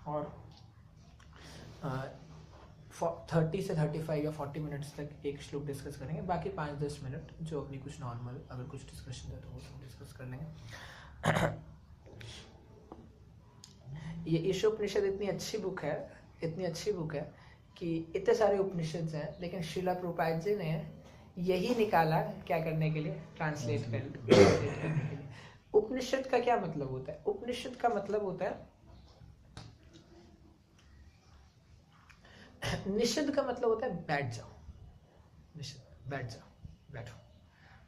और 30 से 35 या 40 मिनट्स तक एक श्लोक डिस्कस करेंगे, बाकी 5-10 मिनट जो अपनी कुछ नॉर्मल अगर कुछ डिस्कशन है तो वो सब डिस्कस कर लेंगे। ये ईशोपनिषद इतनी अच्छी बुक है कि इतने सारे उपनिषद हैं, लेकिन श्रीला प्रभुपाद जी ने यही निकाला क्या करने के लिए, ट्रांसलेट करने के लिए। उपनिषद का क्या मतलब होता है? उपनिषद का मतलब होता है, निषद का मतलब होता है बैठ जाओ, निषद बैठ जाओ, बैठो।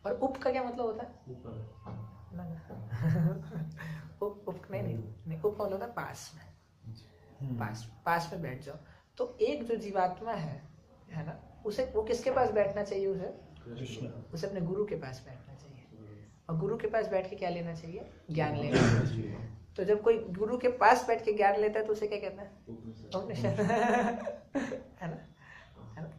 और उप का क्या मतलब होता है? उप नहीं, उप का मतलब होता है पास में, पास में बैठ जाओ। तो एक जो जीवात्मा है ना, उसे वो किसके पास बैठना चाहिए? उसे अपने गुरु के पास बैठना चाहिए। और गुरु के पास बैठ के क्या लेना चाहिए? ज्ञान लेना चाहिए। तो जब कोई गुरु के पास बैठ के ज्ञान लेता है तो उसे क्या कहते हैं? उपनिषद है ना,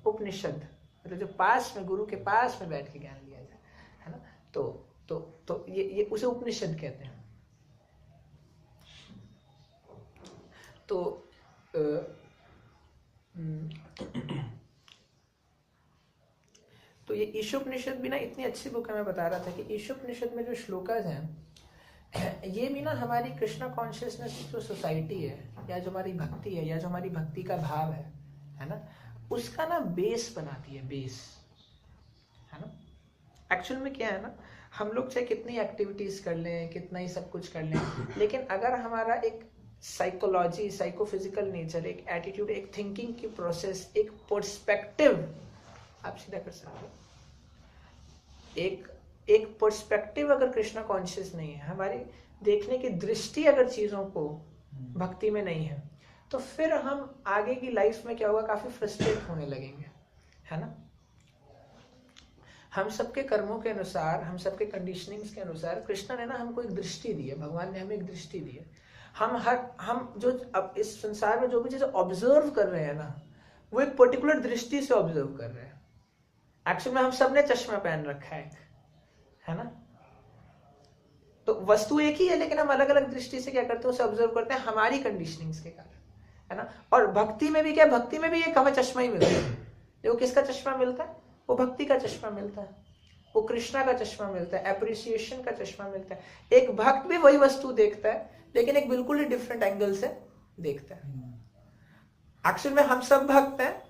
उपनिषद मतलब जो पास में, गुरु के पास में बैठ के ज्ञान लिया जाए, है ना। तो ये उसे उपनिषद कहते हैं। तो ये ईशोपनिषद भी ना इतनी अच्छी बुक है। मैं बता रहा था कि ईशोपनिषद में जो श्लोकास हैं, ये भी ना हमारी कृष्णा कॉन्शियसनेस जो सोसाइटी है, या जो हमारी भक्ति है, या जो हमारी भक्ति का भाव है ना, उसका ना बेस बनाती है, बेस, है ना। एक्चुअल में क्या है ना, हम लोग चाहे कितनी एक्टिविटीज कर लें, कितना ही सब कुछ कर लें, लेकिन अगर हमारा एक साइकोलॉजी, साइकोफिजिकल नेचर, एक एटीट्यूड, एक थिंकिंग की प्रोसेस, एक पर्सपेक्टिव आप सीधा कर सकते हो, एक पर्सपेक्टिव अगर कृष्णा कॉन्शियस नहीं है, हमारी देखने की दृष्टि अगर चीजों को भक्ति में नहीं है, तो फिर हम आगे की लाइफ में क्या होगा, काफी फ्रस्ट्रेट होने लगेंगे, है ना। हम सबके कर्मों के अनुसार, हम सबके कंडीशनिंग्स के अनुसार कृष्णा ने ना हमको एक दृष्टि दी है, भगवान ने हमें एक दृष्टि दी है। हम जो अब इस संसार में जो भी चीजें ऑब्जर्व कर रहे हैं ना, वो एक पर्टिकुलर दृष्टि से ऑब्जर्व कर रहे हैं। एक्चुअल में हम सब ने चश्मा पहन रखा है ना। तो वस्तु एक ही है, लेकिन हम अलग अलग दृष्टि से क्या करते हैं, उसे ऑब्जर्व करते हैं हमारी कंडीशनिंग्स के कारण, है ना। और भक्ति में भी क्या, भक्ति में भी एक हमें चश्मा ही मिलता है। देखो किसका चश्मा मिलता है? वो भक्ति का चश्मा मिलता है, वो कृष्णा का चश्मा मिलता है, एप्रिसिएशन का चश्मा मिलता है। एक भक्त भी वही वस्तु देखता है, लेकिन एक बिल्कुल ही डिफरेंट एंगल से देखता है। एक्चुअल में हम सब भक्त हैं,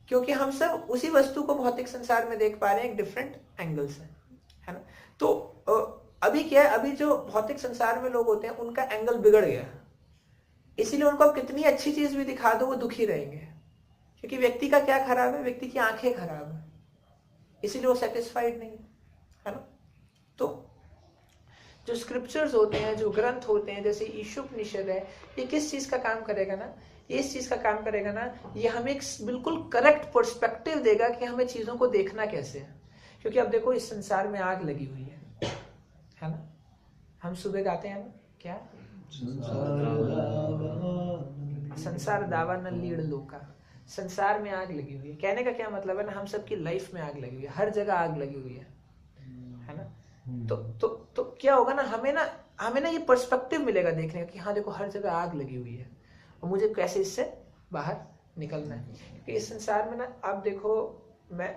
क्योंकि हम सब उसी वस्तु को भौतिक संसार में देख पा रहे हैं एक डिफरेंट एंगल से, है ना। तो अभी क्या है, अभी जो भौतिक संसार में लोग होते हैं उनका एंगल बिगड़ गया, इसीलिए उनको आप कितनी अच्छी चीज भी दिखा दो वो दुखी रहेंगे, क्योंकि व्यक्ति का क्या खराब है, व्यक्ति की आंखें खराब है, इसीलिए वो सेटिस्फाइड नहीं है ना। तो जो स्क्रिप्चर्स होते हैं, जो ग्रंथ होते हैं, जैसे ईशोपनिषद है, ये किस चीज का काम करेगा ना, ये इस चीज का काम करेगा ना, ये हमें एक बिल्कुल करेक्ट पर्सपेक्टिव देगा कि हमें चीजों को देखना कैसे है। क्योंकि अब देखो इस संसार में आग लगी हुई है ना। हम सुबह गाते हैं ना, क्या संसार दावा न लीड़ लोका, संसार में आग लगी हुई है। कहने का क्या मतलब है ना, हम सबकी लाइफ में आग लगी हुई है, हर जगह आग लगी हुई है ना। तो क्या होगा ना, हमें ना ये पर्सपेक्टिव मिलेगा देखने का कि हाँ देखो हर जगह आग लगी हुई है और मुझे कैसे इससे बाहर निकलना है। क्योंकि इस संसार में ना, आप देखो, मैं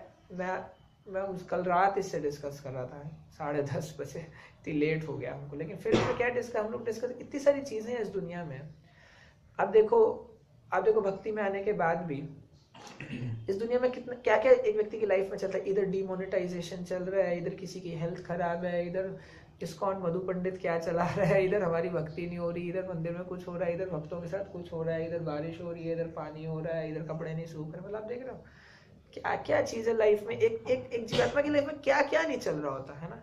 कल रात इससे डिस्कस कर रहा था, 10:30 बजे, इतनी लेट हो गया हमको, लेकिन फिर क्या हम लोग डिस्कस, इतनी सारी चीजें हैं इस दुनिया में। अब देखो भक्ति में आने के बाद भी इस दुनिया में कितना क्या क्या एक व्यक्ति की लाइफ में चलता है। इधर डिमोनेटाइजेशन चल रहा है, इधर किसी की हेल्थ खराब है, इधर इस्कॉन मधु पंडित क्या चला रहा है, इधर हमारी भक्ति नहीं हो रही, इधर मंदिर में कुछ हो रहा है, इधर भक्तों के साथ कुछ हो रहा है, इधर बारिश हो रही है, इधर पानी हो रहा है, इधर कपड़े नहीं सूख रहे। मतलब आप देख रहे हो क्या क्या चीजें लाइफ में, एक जीवात्मा की लाइफ में क्या क्या नहीं चल रहा होता है ना।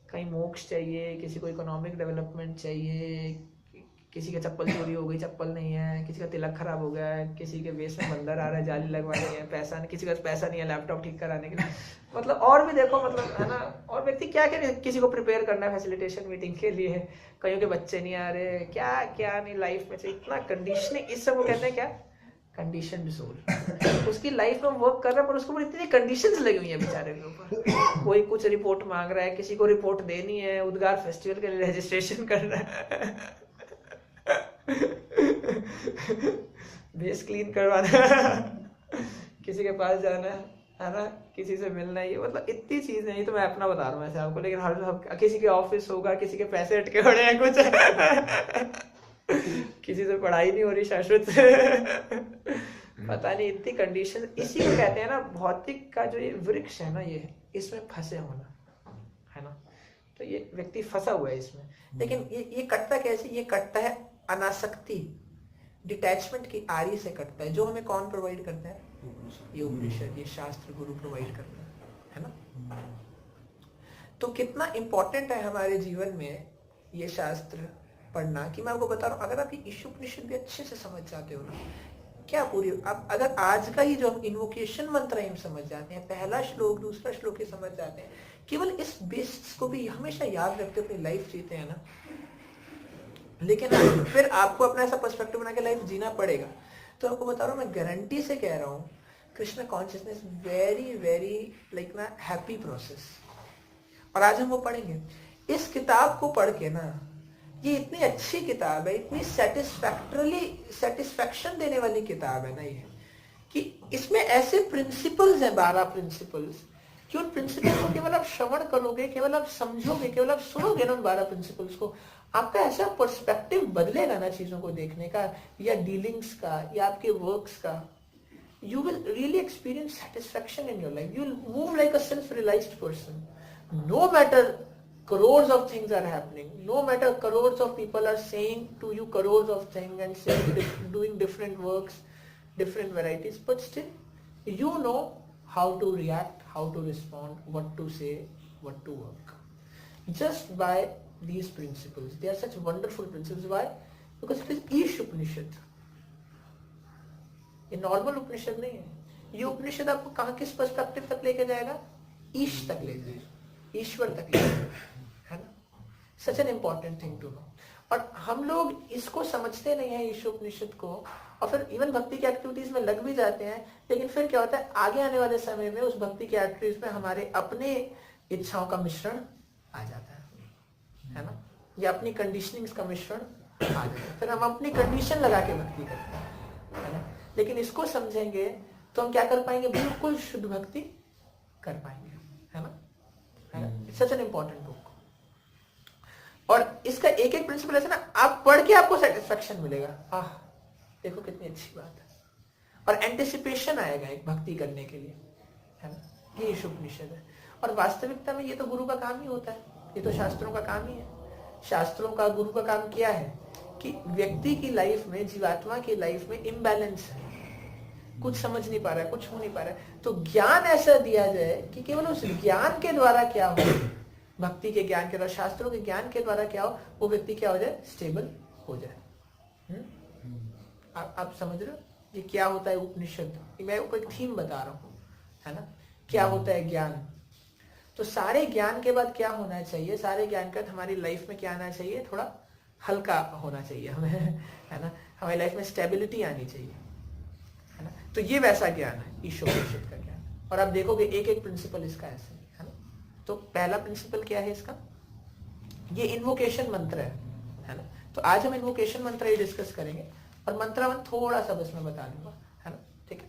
कहीं मोक्ष चाहिए, किसी को इकोनॉमिक डेवलपमेंट चाहिए, किसी का चप्पल चोरी हो गई, चप्पल नहीं है, किसी का तिलक खराब हो गया है, किसी के वेस्ट में बंदर आ रहा है, जाली लगवानी है, पैसा नहीं, किसी का पैसा नहीं है लैपटॉप ठीक कराने के लिए, मतलब और भी देखो, मतलब है ना। और व्यक्ति क्या क्या, किसी को प्रिपेयर करना है फैसिलिटेशन मीटिंग के लिए, कईयों के बच्चे नहीं आ रहे, क्या क्या नहीं लाइफ में चाहिए, इतना कंडीशनिंग, इस सब को कहते हैं क्या, कंडीशन सोल। उसकी लाइफ में वर्क कर रहा है पर उसके ऊपर इतनी कंडीशंस लगी हुई है बेचारे के ऊपर। कोई कुछ रिपोर्ट मांग रहा है, किसी को रिपोर्ट देनी है, उद्गार फेस्टिवल के लिए रजिस्ट्रेशन करना है बेस क्लीन करवाना, किसी के पास जाना है ना, किसी से मिलना, ये मतलब इतनी चीज नहीं। तो मैं अपना बता रहा हूँ ऐसे आपको, लेकिन हर किसी के ऑफिस होगा, किसी के पैसे अटके पड़े हैं कुछ किसी से पढ़ाई नहीं हो रही शाश्वत पता नहीं इतनी कंडीशन। इसी को कहते हैं ना भौतिक का जो ये वृक्ष है ना, ये इसमें फंसे होना है ना। तो ये व्यक्ति फंसा हुआ है इसमें। लेकिन ये कटता कैसे? ये कटता है अनासक्ति, डिटैचमेंट की आरी से कटता है, जो हमें कौन प्रोवाइड करता है? ये उपनिषद, ये शास्त्र गुरु प्रोवाइड करता है ना। तो कितना इंपॉर्टेंट है हमारे जीवन में ये शास्त्र पढ़ना, कि मैं आपको बता रहा हूँ, अगर आप ये ईशोपनिषद भी अच्छे से समझ जाते हो ना, क्या पूरी आप अगर आज का ही जो हम इन्वोकेशन मंत्र हम समझ जाते हैं, पहला श्लोक दूसरा श्लोक ही समझ जाते हैं, केवल इस बेसिक्स को भी हमेशा याद रखते अपनी लाइफ जीते हैं ना। लेकिन फिर आपको अपना ऐसा पर्सपेक्टिव बना के लाइफ जीना पड़ेगा। तो आपको बता रहा हूँ, मैं गारंटी से कह रहा हूँ, Krishna consciousness very very like ना हैप्पी प्रोसेस। और आज हम वो पढ़ेंगे। इस किताब को पढ़ के ना, ये इतनी अच्छी किताब है, इतनी सेटिस्फैक्शन देने वाली किताब है ना ये, कि इसमें ऐसे प्रिंसिपल्स हैं, 12 प्रिंसिपल्स, कि उन प्रिंसिपल्स को केवल आप श्रवण करोगे, केवल आप समझोगे, केवल आप सुनोगे ना उन 12 प्रिंसिपल्स को, आपका ऐसा पर्सपेक्टिव बदलेगा ना चीजों को देखने का, या डीलिंग्स का, या आपके वर्क्स का। You will really experience satisfaction in your life. You will move like a self-realized person. No matter crores of things are happening, no matter crores of people are saying to you crores of things and saying, doing different works, different varieties, but still you know how to react, how to respond, what to say, what to work. Just by these principles. They are such wonderful principles. Why? Because it is Ish Upanishad. ये normal उपनिषद नहीं है। ये उपनिषद आपको कहाँ, किस perspective तक लेके जाएगा? ईश तक ले जाएगा, ईश्वर तक ले जाएगा, है ना। Such an important thing to know. और हम लोग इसको समझते नहीं है ईश उपनिषद को, और फिर इवन भक्ति की एक्टिविटीज में लग भी जाते हैं, लेकिन फिर क्या होता है, आगे आने वाले समय में उस भक्ति की एक्टिविटीज में हमारे अपने इच्छाओं का मिश्रण आ जाता है ना, या अपनी कंडीशनिंग्स का मिश्रण आ जाता है, फिर हम अपनी कंडीशन लगा के भक्ति करते हैं, है ना। लेकिन इसको समझेंगे तो हम क्या कर पाएंगे? बिल्कुल शुद्ध भक्ति कर पाएंगे, है ना। It's such an important book. और इसका एक एक प्रिंसिपल ऐसा ना, आप पढ़ के आपको सेटिस्फेक्शन मिलेगा, आह देखो कितनी अच्छी बात है, और एंटिसिपेशन आएगा एक भक्ति करने के लिए, है ना। ये उपनिषद है। और वास्तविकता में ये तो गुरु का काम ही होता है, ये तो शास्त्रों का काम ही है। शास्त्रों का, गुरु का काम क्या है कि व्यक्ति की लाइफ में, जीवात्मा की लाइफ में इम्बैलेंस है, कुछ समझ नहीं पा रहा है, कुछ हो नहीं पा रहा है, तो ज्ञान ऐसा दिया जाए कि केवल उस ज्ञान के द्वारा क्या हो, भक्ति के ज्ञान के द्वारा, शास्त्रों के ज्ञान के द्वारा क्या हो, वो व्यक्ति क्या हो जाए? स्टेबल हो जाए। आप समझ रहे हो ये क्या होता है उपनिषद? मैं आपको एक थीम बता रहा हूँ, है ना। क्या होता है ज्ञान? तो सारे ज्ञान के बाद क्या होना चाहिए? सारे ज्ञान के बाद हमारी लाइफ में क्या आना चाहिए? थोड़ा हल्का होना चाहिए हमें, है ना। हमारी लाइफ में स्टेबिलिटी आनी चाहिए, है ना। तो ये वैसा ज्ञान है ईशोपनिषद का ज्ञान। और आप देखोगे एक एक प्रिंसिपल इसका ऐसे, है ना। तो पहला प्रिंसिपल क्या है इसका? ये इन्वोकेशन मंत्र है ना। तो आज हम इन्वोकेशन मंत्र ही डिस्कस करेंगे, और मंत्रावन थोड़ा सा बस मैं बता दूंगा, है ना। ठीक है।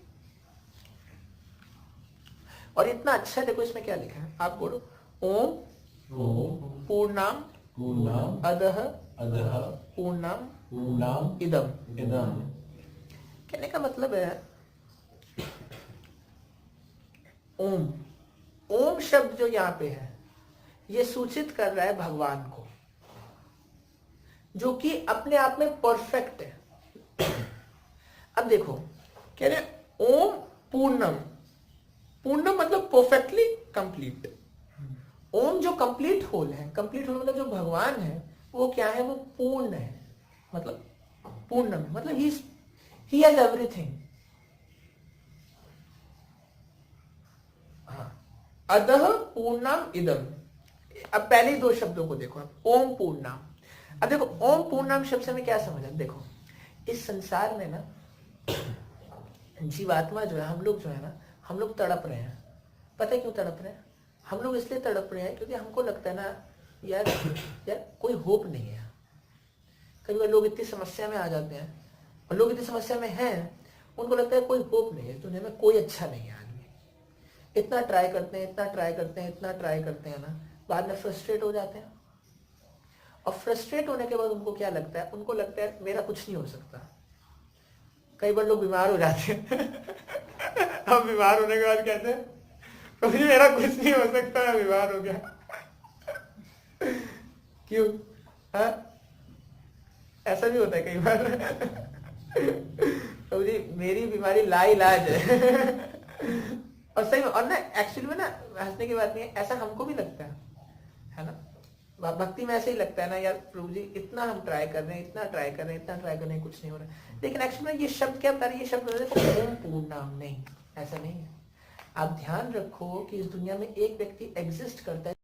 और इतना अच्छा देखो इसमें क्या लिखा है, आप बोलो, ओम पूर्णाम अदह पूर्णाम इदम। कहने का मतलब है ओम शब्द जो यहाँ पे है, ये सूचित कर रहा है भगवान को, जो कि अपने आप में परफेक्ट है। अब देखो कह रहे ओम पूर्णम, पूर्णम मतलब परफेक्टली कंप्लीट। ओम जो कंप्लीट होल है, कंप्लीट होल मतलब जो भगवान है वो क्या है? वो पूर्ण है, मतलब पूर्णम मतलब ही हैज एवरीथिंग। अदह पूर्णम इदम। अब पहले ही दो शब्दों को देखो, ओम पूर्णम। अब देखो ओम पूर्णम शब्द से हमें क्या समझा? देखो इस संसार में ना जीवात्मा जो है, हम लोग जो है ना, हम लोग तड़प रहे हैं। पता है क्यों तड़प रहे हैं? हम लोग इसलिए तड़प रहे हैं क्योंकि हमको लगता है ना यार कोई होप नहीं है। कई बार लोग इतनी समस्या में आ जाते हैं और लोग इतनी समस्या में हैं, उनको लगता है कोई होप नहीं है दुनिया में, कोई अच्छा नहीं है आदमी। इतना ट्राई करते हैं, इतना ट्राई करते हैं, इतना ट्राई करते हैं ना, बाद में फ्रस्ट्रेट हो जाते हैं। और फ्रस्ट्रेट होने के बाद उनको क्या लगता है, उनको लगता है मेरा कुछ नहीं हो सकता। कई बार लोग बीमार हो जाते हैं अब बीमार होने के बाद कहते हैं तो मेरा कुछ नहीं हो सकता, मैं बीमार हो गया क्यों? हाँ, ऐसा भी होता है कई बार तो जी मेरी बीमारी लाइलाज है और सही में, और ना एक्चुअली में ना हंसने की बात नहीं है, ऐसा हमको भी लगता है ना। भक्ति में ऐसे ही लगता है ना, यार प्रभु जी इतना हम ट्राई कर रहे हैं, इतना ट्राई कर रहे हैं, इतना ट्राई कर रहे हैं, कुछ नहीं हो रहा है। लेकिन एक्चुअली में ये शब्द क्या बता रहे हैं, ये शब्द ओम पूर्णम नहीं, ऐसा नहीं है। आप ध्यान रखो कि इस दुनिया में एक व्यक्ति एग्जिस्ट करता है